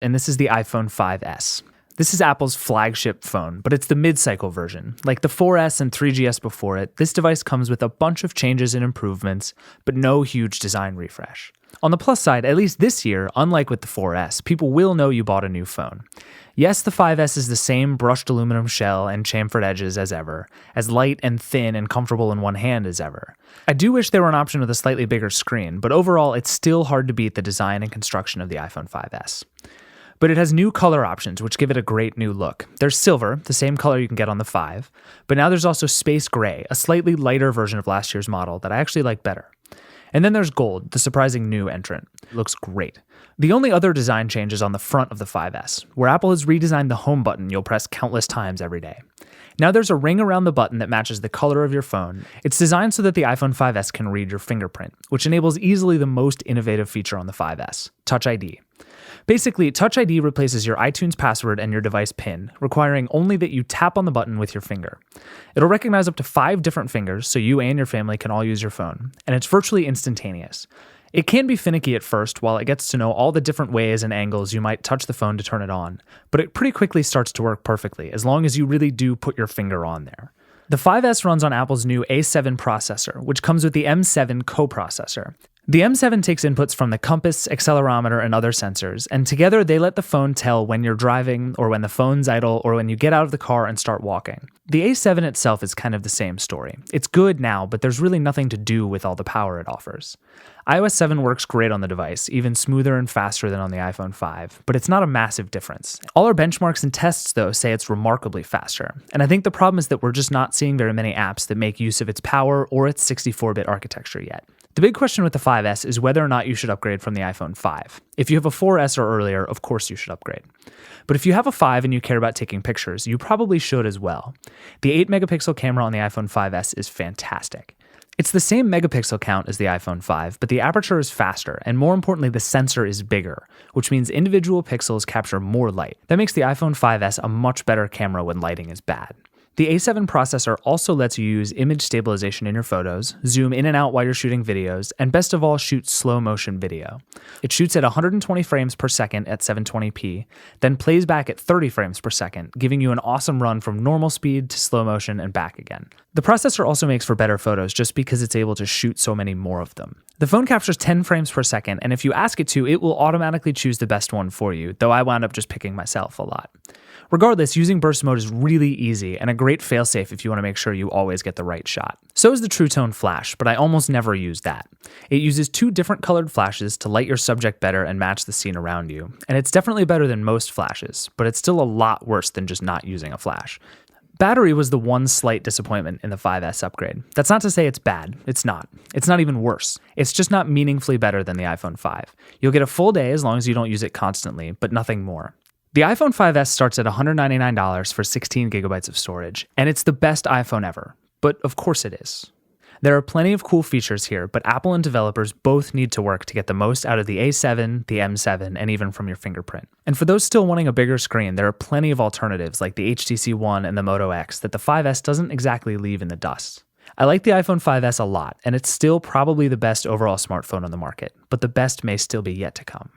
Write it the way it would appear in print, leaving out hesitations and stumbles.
and this is the iPhone 5S. This is Apple's flagship phone, but it's the mid-cycle version. Like the 4S and 3GS before it, this device comes with a bunch of changes and improvements, but no huge design refresh. On the plus side, at least this year, unlike with the 4S, people will know you bought a new phone. Yes, the 5S is the same brushed aluminum shell and chamfered edges as ever, as light and thin and comfortable in one hand as ever. I do wish there were an option with a slightly bigger screen, but overall, it's still hard to beat the design and construction of the iPhone 5S. But it has new color options, which give it a great new look. There's silver, the same color you can get on the 5, but now there's also space gray, a slightly lighter version of last year's model that I actually like better. And then there's gold, the surprising new entrant. It looks great. The only other design change is on the front of the 5S, where Apple has redesigned the home button you'll press countless times every day. Now there's a ring around the button that matches the color of your phone. It's designed so that the iPhone 5S can read your fingerprint, which enables easily the most innovative feature on the 5S, Touch ID. Basically, Touch ID replaces your iTunes password and your device PIN, requiring only that you tap on the button with your finger. It'll recognize up to 5 different fingers, so you and your family can all use your phone, and it's virtually instantaneous. It can be finicky at first while it gets to know all the different ways and angles you might touch the phone to turn it on, but it pretty quickly starts to work perfectly, as long as you really do put your finger on there. The 5S runs on Apple's new A7 processor, which comes with the M7 coprocessor. The M7 takes inputs from the compass, accelerometer, and other sensors, and together they let the phone tell when you're driving, or when the phone's idle, or when you get out of the car and start walking. The A7 itself is kind of the same story. It's good now, but there's really nothing to do with all the power it offers. iOS 7 works great on the device, even smoother and faster than on the iPhone 5, but it's not a massive difference. All our benchmarks and tests, though, say it's remarkably faster, and I think the problem is that we're just not seeing very many apps that make use of its power or its 64-bit architecture yet. The big question with the 5S is whether or not you should upgrade from the iPhone 5. If you have a 4S or earlier, of course you should upgrade. But if you have a 5 and you care about taking pictures, you probably should as well. The 8-megapixel camera on the iPhone 5S is fantastic. It's the same megapixel count as the iPhone 5, but the aperture is faster, and more importantly, the sensor is bigger, which means individual pixels capture more light. That makes the iPhone 5S a much better camera when lighting is bad. The A7 processor also lets you use image stabilization in your photos, zoom in and out while you're shooting videos, and best of all, shoot slow motion video. It shoots at 120 frames per second at 720p, then plays back at 30 frames per second, giving you an awesome run from normal speed to slow motion and back again. The processor also makes for better photos just because it's able to shoot so many more of them. The phone captures 10 frames per second, and if you ask it to, it will automatically choose the best one for you, though I wound up just picking myself a lot. Regardless, using burst mode is really easy and a great failsafe if you want to make sure you always get the right shot. So is the True Tone flash, but I almost never use that. It uses 2 different colored flashes to light your subject better and match the scene around you, and it's definitely better than most flashes, but it's still a lot worse than just not using a flash. Battery was the one slight disappointment in the 5S upgrade. That's not to say it's bad. It's not. It's not even worse. It's just not meaningfully better than the iPhone 5. You'll get a full day as long as you don't use it constantly, but nothing more. The iPhone 5S starts at $199 for 16 gigabytes of storage, and it's the best iPhone ever. But of course it is. There are plenty of cool features here, but Apple and developers both need to work to get the most out of the A7, the M7, and even from your fingerprint. And for those still wanting a bigger screen, there are plenty of alternatives like the HTC One and the Moto X that the 5S doesn't exactly leave in the dust. I like the iPhone 5S a lot, and it's still probably the best overall smartphone on the market, but the best may still be yet to come.